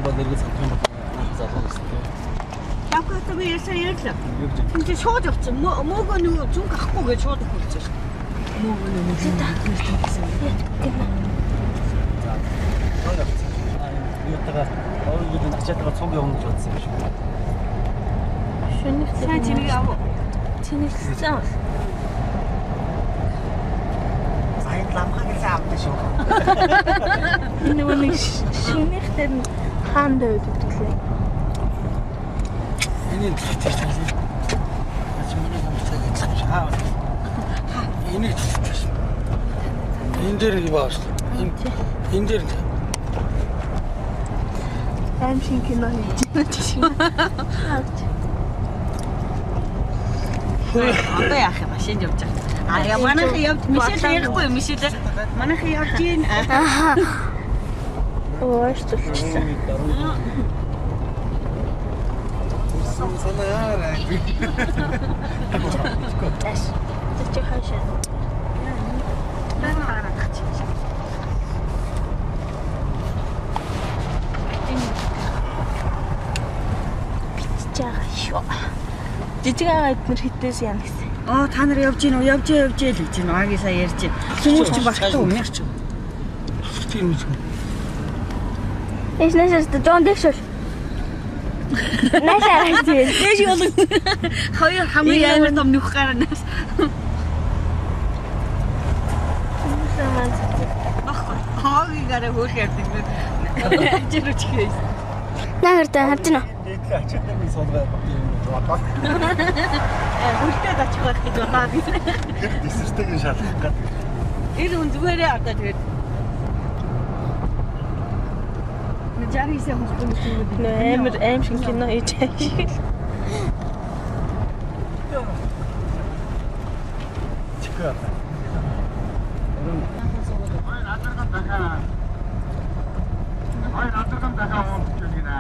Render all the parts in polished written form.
бол эргэж санах юм бол залуу гэсэн тийм. Явхад би ясаа ярьлаа. Энд шууд явцсан. Мөөгөө нөгөө зүг ахгүй гэж шууд өгсөн шүү. Мөөгөө нөгөө зүг гэсэн. Юутага өөрөөр ачаатайгаар цуг явна гэж бодсон юм шиг. Шүнэх сайн чиний яав. чинэлсэн. Сайн ламхаг гэсэн авдаг шүү. Энэ нэг шүнэхтэй хаан дэвд өгдлээ. Энийг тэгчихсэн. Ачманы хамтлагч хаа. Энийг тэгчихсэн. Энэ дээр юу бааш? Энэ дээр Аим шиг кино хийж байна. Одоо яах юм машинд явж байгаа. Манайхан явж мишэл ярихгүй мишэл. Манайхан явж гин. Оош тулчсан. Санаа яараа. Тэс. Тэч хаашаа. Жижиг агаа эднэр хитээс яана гэсэн. Та нар явж гин үү? Явж л гэж байна. Агийн сая ярьж. Хүмүүс ч багтаа уу? тийм үү? Эс нэшээс дон дэшэл. Нэшээ тийм. Дэш юу? Хоёр хамгийн амар том нөх гаранаас. Хаагийн гараа хөөх ярьдаг. Жирүүч хийс. Наагаартай харж байна. Эдгээр ачаатай би суулгаад юм бодлоо. Үлдээд очих байх гэж бодоод байна. Дисэртэйг шалгах гэдэг. Ир хүн зүгээрээ одоо тэгээд Жарисэн хүмүүс Амар аим шиг кино хийж байгаа. Чикаа. Ой, надраган дахиад гинэ.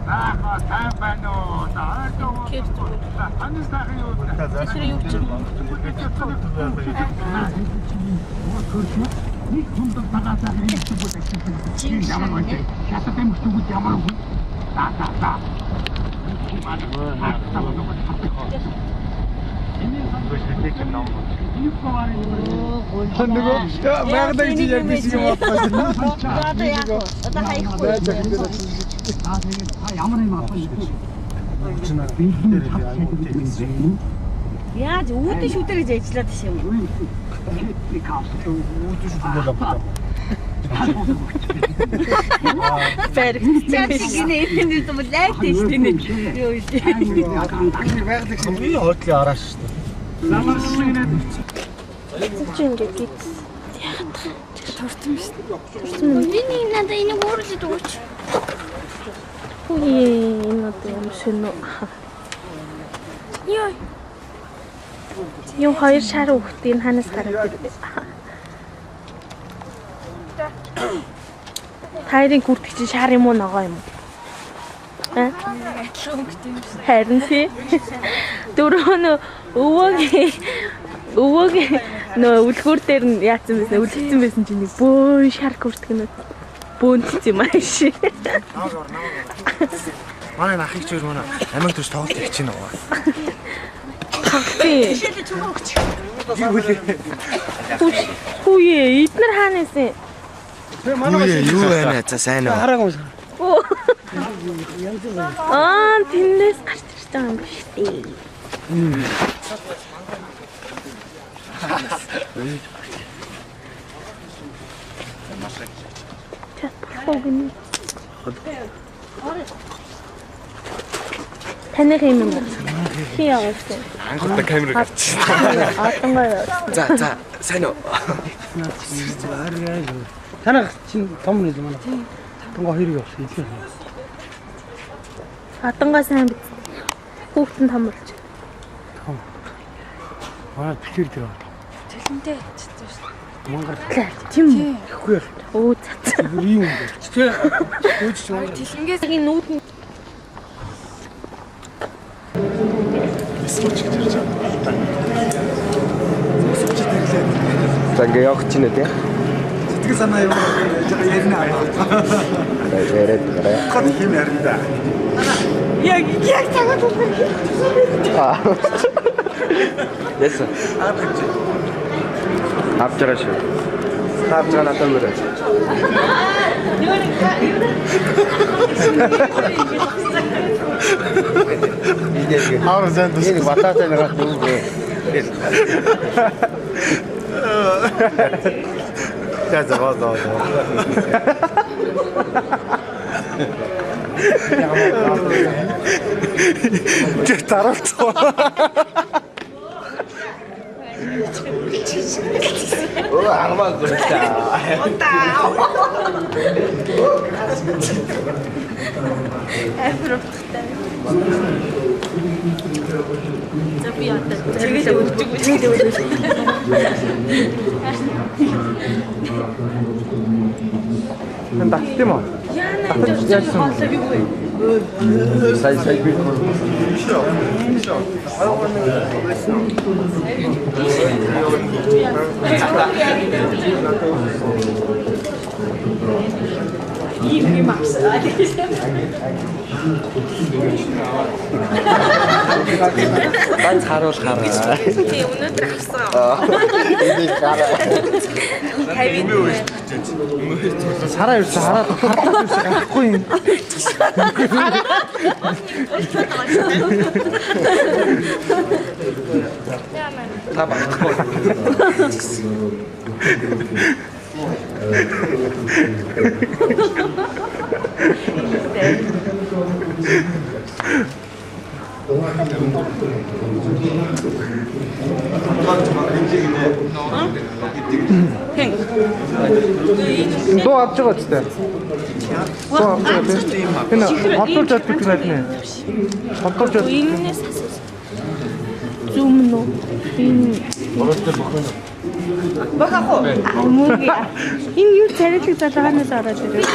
Нааха тайм байна уу? Таашаа. Ханис дахин юу? Тэр юу ч юм. Нэг хүнд тагаасаа хийх бүлэг. Чи ямар вэ? Хятад юм шүү ямар вэ? Та. Мягдаг чи яг биш юм байна. одоо хаяхгүй. Ямар юм аа? Яаж үүдэн шүдэр гэж ажиллаад тийш юм. Perfect. Гинэ энэ юм лайк тийш тийм. Юу юм. Мягдаг хамгийн хойтлын арааш шүү дээ. Чи ингээд гит. Ягаад тортом шүү дээ. Миний надад энийг өөрлөд өгөөч. Үгүй энэ одоо юм шөнө. Йой. Yung хоёр шар өгтгийг ханаас гараад ирдэ. Хайрын хүрдэг чинь шар юм уу ногоо юм уу? Харин тий. Дөрөв өвөөгийн нөө үлгүүр дээр нь яатсан байсан, үлдсэн байсан чинь нэг бөөн шар хүрдэг нь бөөнц юм ааш. Манай ахыг ч өөр манай амиг төс тоглолт хийж байна уу? Тий. Хүүе, эднэр хаанаас? Манай юу байна за сайн уу? Хараагүй. Тэнээс гарч ирж байгаа юм биш үү? Таныг юм уу? Хий явах. Ангуудаа камерыг авчих. За сайн уу? Танах чинь том нэл манай. Тонго хоёрыг явуулсан илүү. Хатангаа сайн биз. Хүүхдэн том болж. Манай битэр дээр. Тэлэнтэй читэй шүү. Монгол Тийм үү? ихгүй. Өө цац. Ийм юм байна. Тэ өөч Монгол. Тэлэнгээс Энэ нүүд нь За ингээ явах чинь үү те? Сэтгэл санаа юм яриа. Яриад гараа. Хот хим ярина. Яг цагаат үлдэр. Яасан. Авч байгаа шүү. Авч байгаа надад мөрөө. Хаар зэн дэс. Энэ бататай нэг дүүгээ. За за. Чи таравцгаа. Оо армаа гүртаа. Татсан юм уу? Яасан? Сай би. Ганц харуул хараа. Тий, өнөөдөр авсан. Энийг хараа. Сараа юусэн хараад гарахгүй юм. Та багтахгүй. Доо авч байгаа ч тийм. Доо авч байгаа тийм. Энэ хотолж чаддаг юм байна. Хотолж чаддаг. Энэс зүүмнө. Энэ Бахах уу? мууги. Энэ юу царилэг залгаанаас ороод ирээ.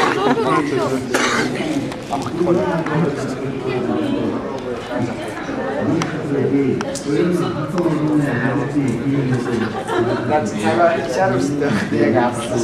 Наад цагаа чарвстай яг авсан.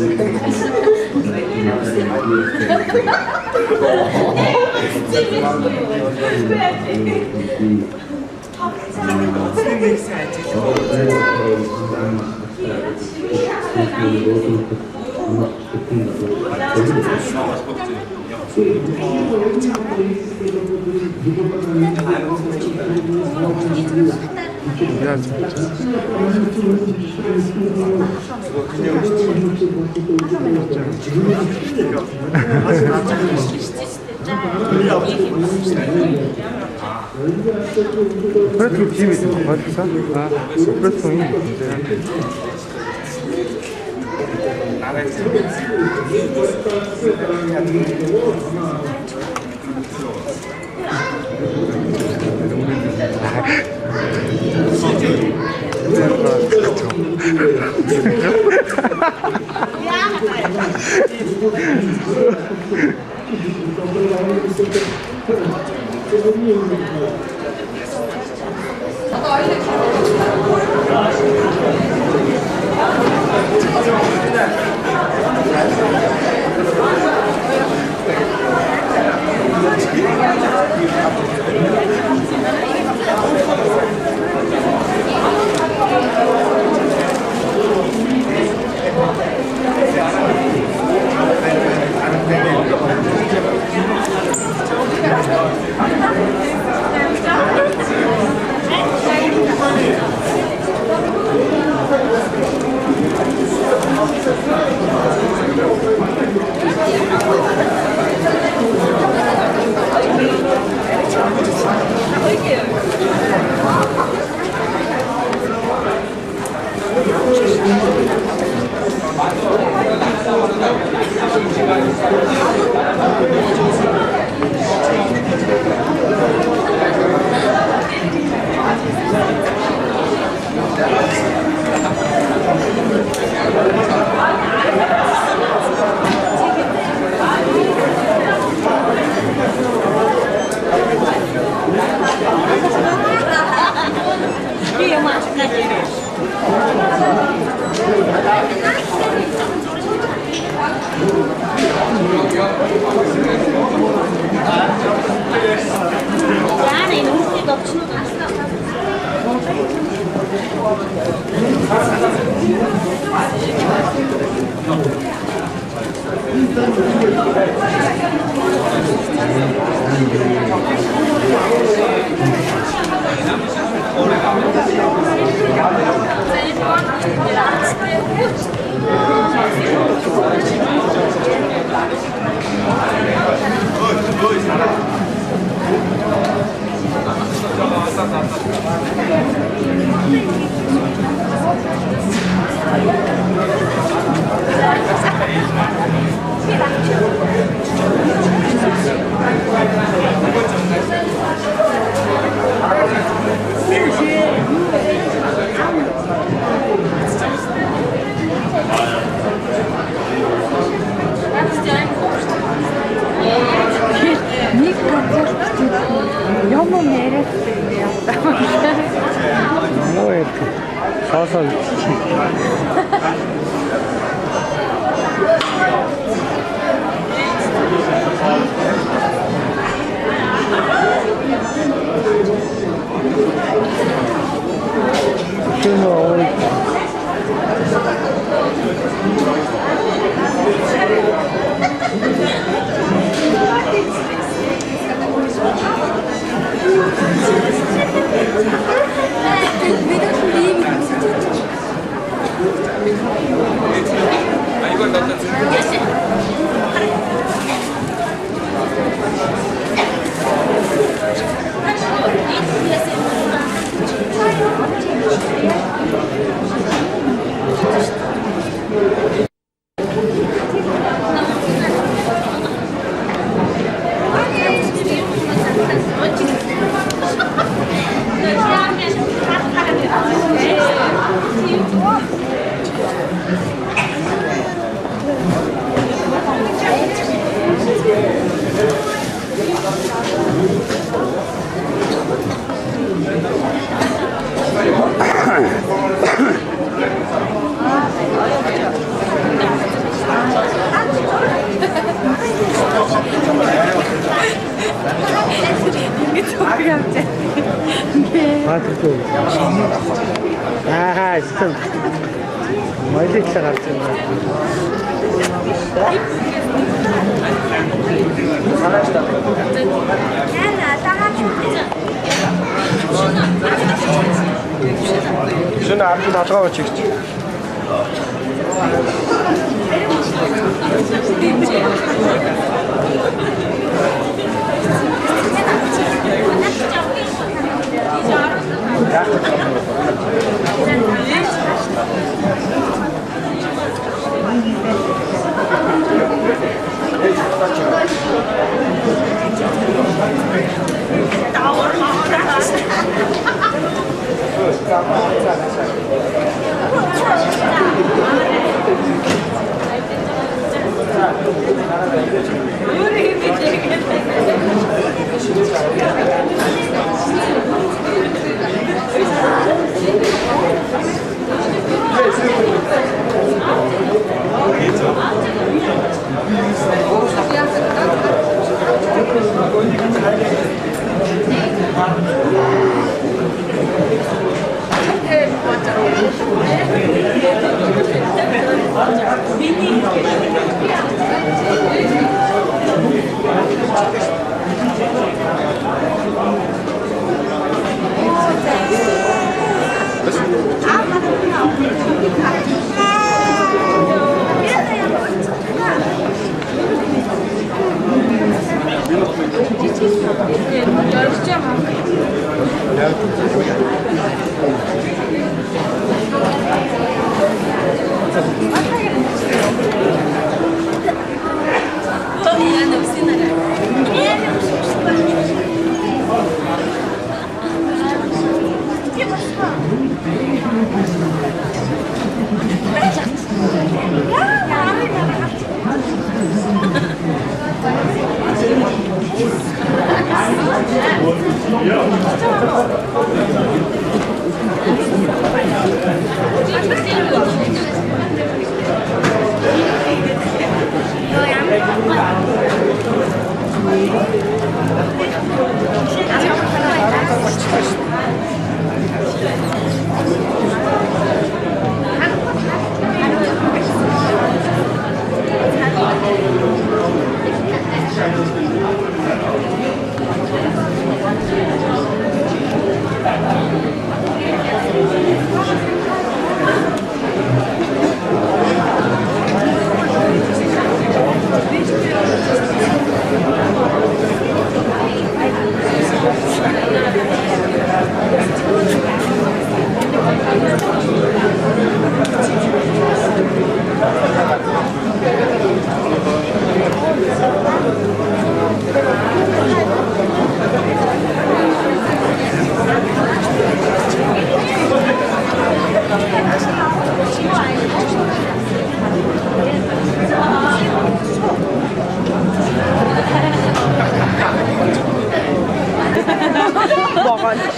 Просто тимит хатсан. Просто юм. Шөнө ард нь толгоо чигч.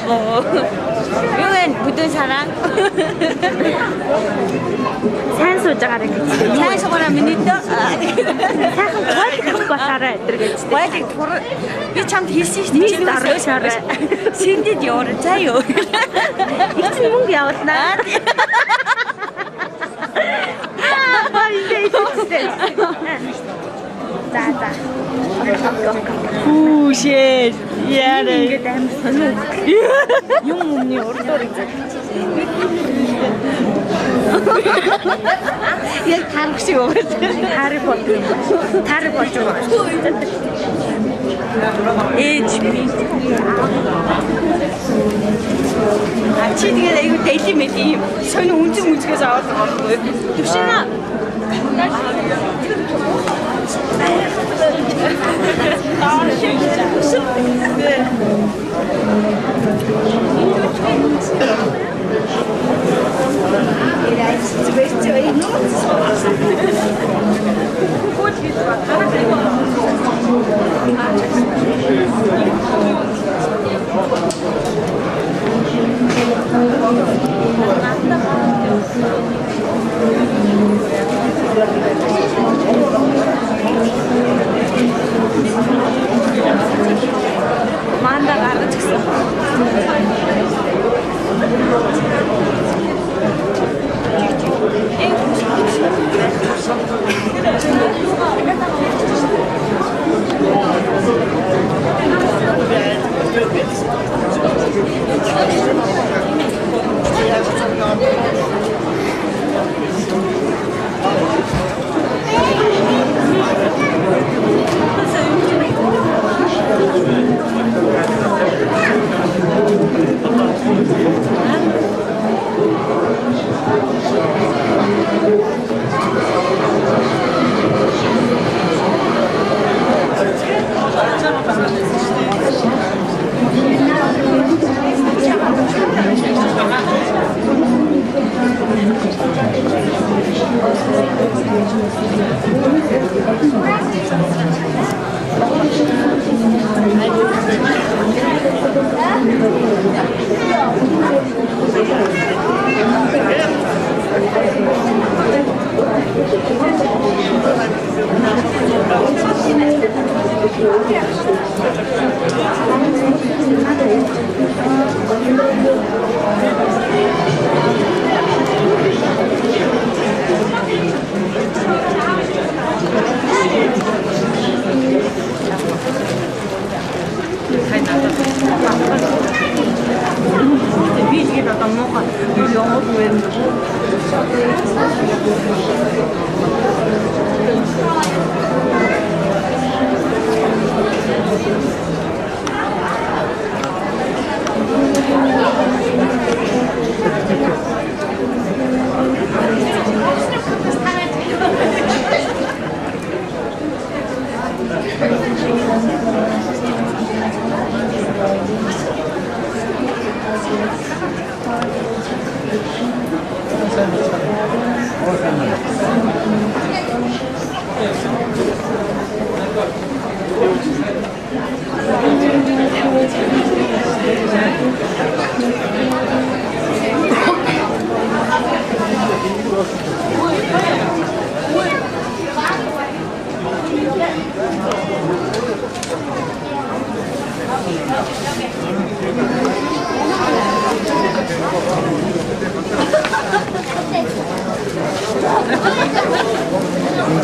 Юу вэ? Бүдүүн сараа. Сайн сууж байгаарай гэж. Сайн суугаа миний дөө. Сайхан гойх болоорой өдр гэж. Баялаг тур би чамд хэлсэн шүү дээ. Чи дарах шаарай. Сэндэд яваарай заа юу. Их ч мөнгө явуулнаа. За. Хүүшээ. Яарэ. Ингээд аим сонио. Юм өмнө урдуур гэж. Яг тарах шиг байгаа. Тарих болж байгаа. Ээж би. Чи тэгээд айгу дэйли мэд юм. Сони үнцгээс аваад байгаа байхгүй. Төвшинаа. Манда гаргаж гисэн.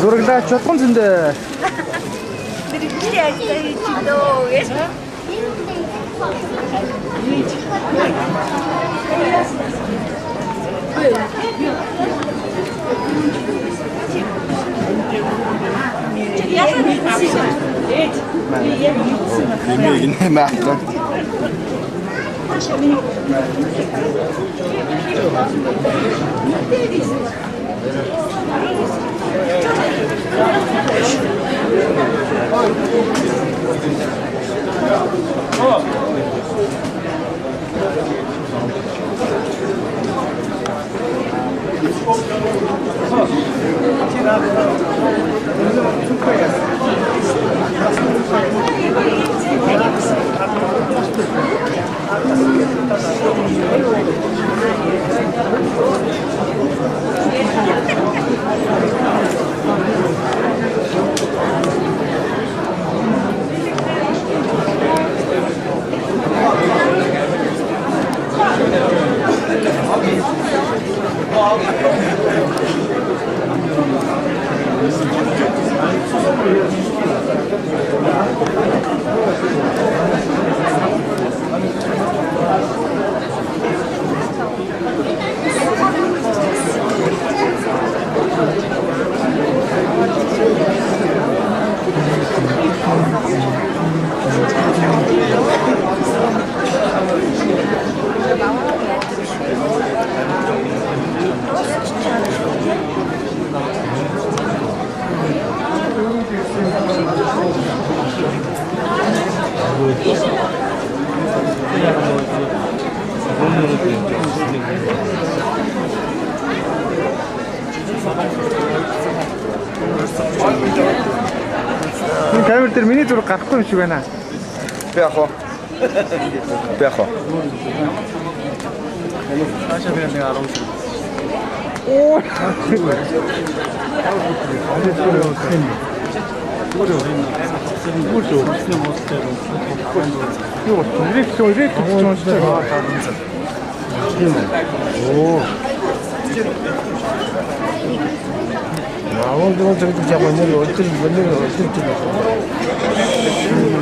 Зураглаач чадсан зөндөө. Ini makan. камер дээр миний зураг гарахгүй юм шиг байна. Би яах вэ? Би яах вэ? Цаашаа би нэг 10 шиг. Оо.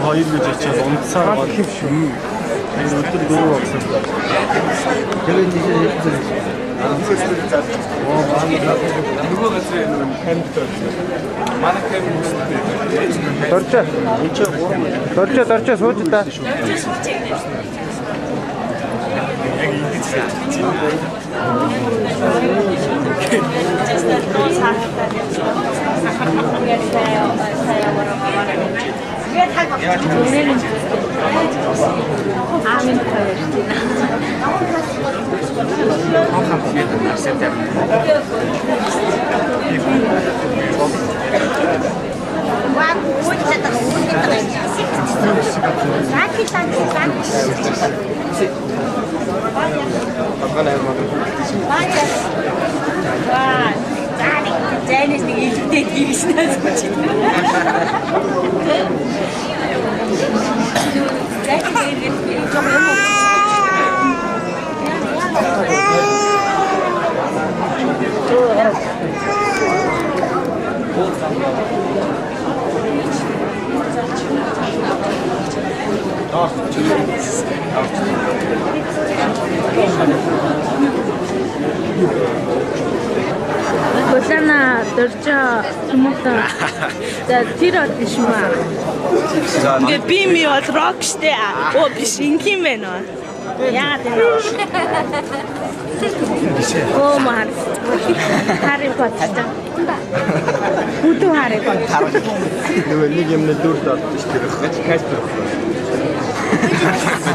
Хоёр гэж ячаад унтсаар гол юм шүү. Энэ өдөр дөрөв болсон. Тэгээд тийш хэлсэн. Дорчоо сууж та. Зайнээс нэг илүүтэй тийгснээс гэж. Болана дөржөө хүмүүстээ тэр биш юм аа. Ингээ би ми бол рок штэ. Оо биш ингийн байна. Яагаад энэ? Оо маар. Хари Поттер. Бүдүү Хари Поттер. Нөгөө нэг юмны дүрд ордож тэр Каспер.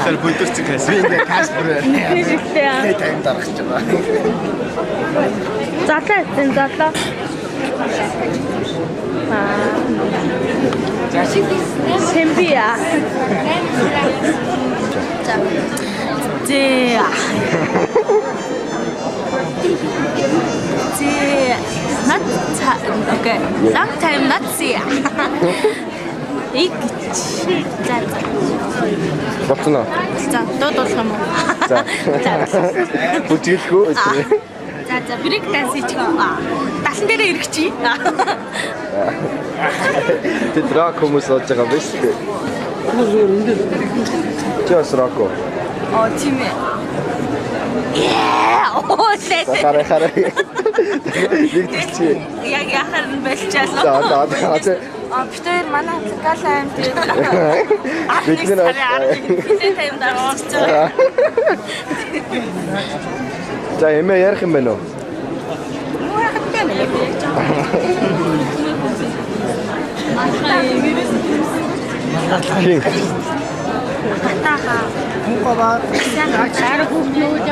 Тэр бүдүүрч Каспер. Ингээ Каспер. Тэгтээ. Тайм дарах гэж байна. Задлаа. Сэмбиа. Okay. Long time not see. Батна. За дуудах юм уу? За. Бүжгэлгүй. За брейк данс хийчихөө. Талан дээрээ эргэчий. Тэд рок хүмүүс болж байгаа биш үү? Чос роко. Оо тийм ээ. Оо лээ. Хараа. Нэгдчихээ. Яг яхаар нь болчихлоо. За. Битээр манай лекал аим тэгээд. Бид нэр тайм дараач. За эмээ ярих юм байна уу? Хин. Атаха. Мукава. Чараг хөвлөөж.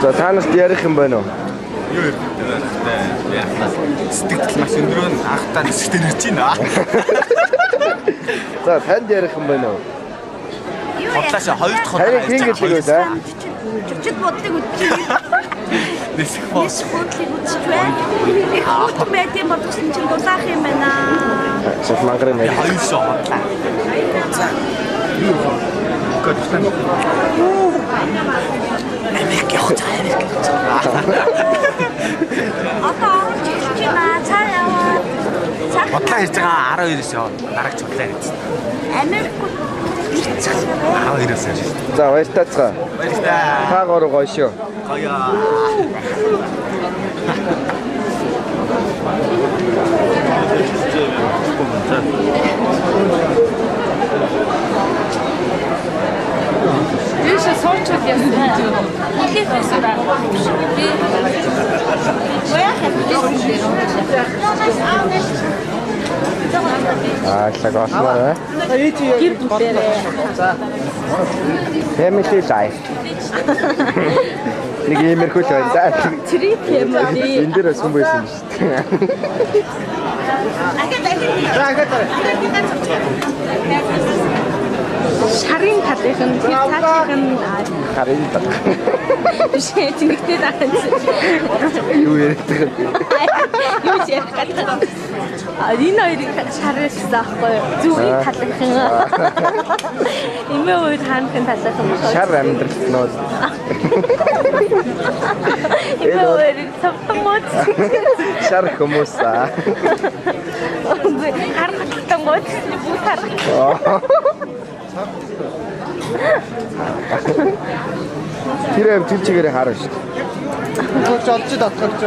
За танаас ярих юм байна уу? Юу ярих вэ? Сэтгэл маш өндрөө анхтаа нисгтэр ирж байна. За танд ярих юм байна уу? Хотлаашаа хоёр дахь Харин хийгээд л үү? Чичд бодлыг үтчих. нисэх боос. Бодлыг үтчих бай. Их хөтөн байдсан бодсон чинь дулаах юм байна. Шат мангар нэ. Хоёр шоо хотлаа. За. Гот. Америк явах. Одоо чи маа цаа яваад. Хотлаа хийж байгаа 12-оос яваа. Дараач хотлаа гэж. Америк 12-оос яаж. За баяртайцгаа. Баярлалаа. Таагаар гоё шүү. Гоё. Юуша сорчод ясна. Илээ фэсэра. Би Лагосмаа. Family life. Нэг иймэрхүү л байна. Trip family. Энд дээр бас хүн байсан шүү дээ. Шарын талынхан тэр цаашийн Харин та. биш тэнэгтэй даан. Юу яриад байгаа юм. Юу ч ярих гэдэг. Энэ хоёрыг шарилсан аахгүй юу? Зүгийн талынхан. Эмээ үед хаанхын талынхан. Шар амьдрал нөө. Эмээ үед тавтангууд. Шар хүмүүс аа. Харахтангууд бүгд харах. Тэр юм тэлчгээрээ харна шүү дээ. Болж олж татгалж.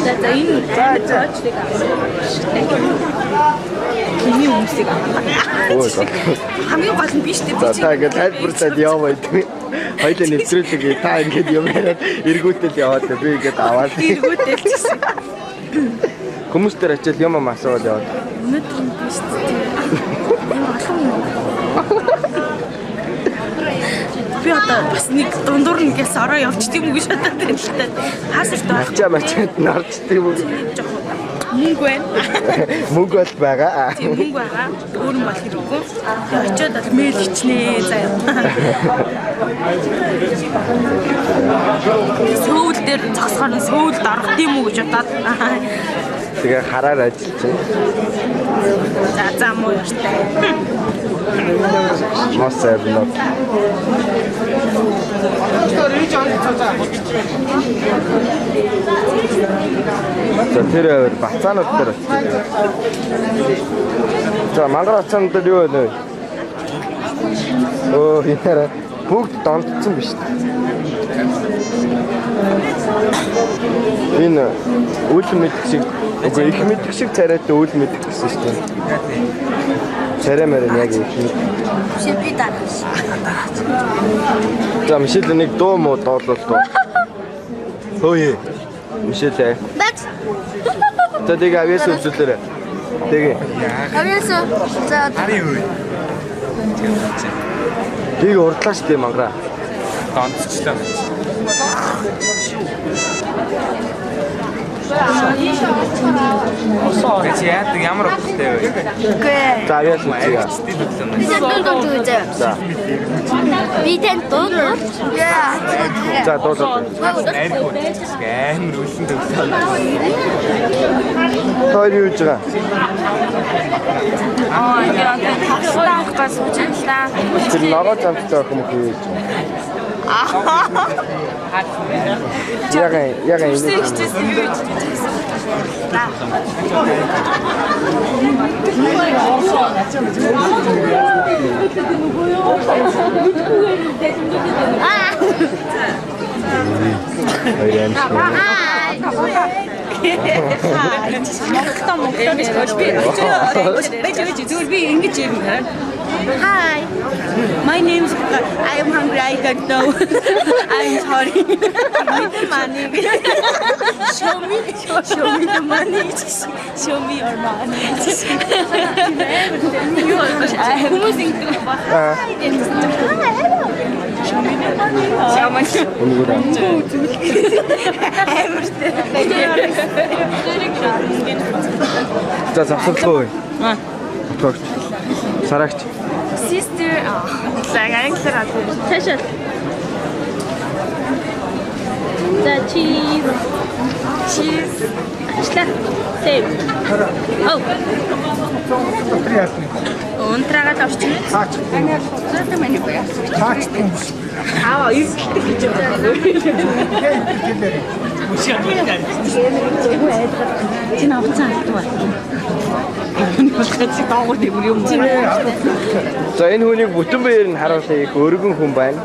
За энэ заачлыг миний хүмүүсийг Өө. хамгийн гол нь биш дээ. За та ингээд тайлбарлаад яваа гэдэг. Хоёлаа нэвтрүүлэг та ингээд юм яриад эргүүтэл яваад би ингээд аваад эргүүтэл чсэн. Хүмүүстэр очил юм асуувал яваад. Өнөөдөр нь биш дээ. Би одоо бас нэг дундуур нэгээс ороо явчихдаг юм уу гэж бодоод байна л та. Хаасар тоо. Ачаа мачаад нарчдаг юм. Мөнгө байна. Мөнгө бол байгаа. Тийм мөнгө байгаа. Өөр нь бол хэрэггүй. Тэгээ очиод бол мэйл хичнээн заяа. Сөүл дээр цогсохоор нь сөүлд орох тийм үү гэж бодоод. Тэгээ хараар ажиллаж байна. За муу яштай. Мос эвнот. Тэр бацаанууд дээр очив. За мангар бацаанууд дээр юу вэ? Оо яараа бүгд донтсон биш. Энэ үл мэдэх шиг, үгүй их мэдэх шиг царайтай үл мэдэх гэсэн шүү дээ. Царай мэрэн яг их мэд. Би дарах. За Мишель нэг дуу муу доолвол дуу. Хөөе. Мишель. Бац. За тэгээ авьяас үзүүлээрэй. Тэгээ. Авьяас. За Ари юу? Тийг урдлаа шүү дээ мангара. Донцчлаа. Гэж яадаг ямар утгатай вэ? За авьяас үзье. За. Бидэн дуу. Яа. За дуулаа. Амар үлэн төвлөө. Тоор юу гэж байгаа? Яа, хасдаг гас үжиглээ. Тэр ногоо замтай охин юу гэж байгаа? Яга энэ. Hi. My name's I am hungry. I don't know. I'm sorry. Money. Show me the money. Show me your money. Who's in За завсарлаа. Тогт. Сарагч. Sister. За англиар таашаа. За cheese. Cheese. Ачлаа. Тэв. Oh. Унтраагаад орчих. Цаач. Зөөлтэй маний боёо. Цаач. Аа, юу гэж Чи навцсан алдгаа. Болохгүй даагуур дэвэр юм. За энэ хүнийг бүтэн биеэр нь харуулъя. Их өргөн хүн байна.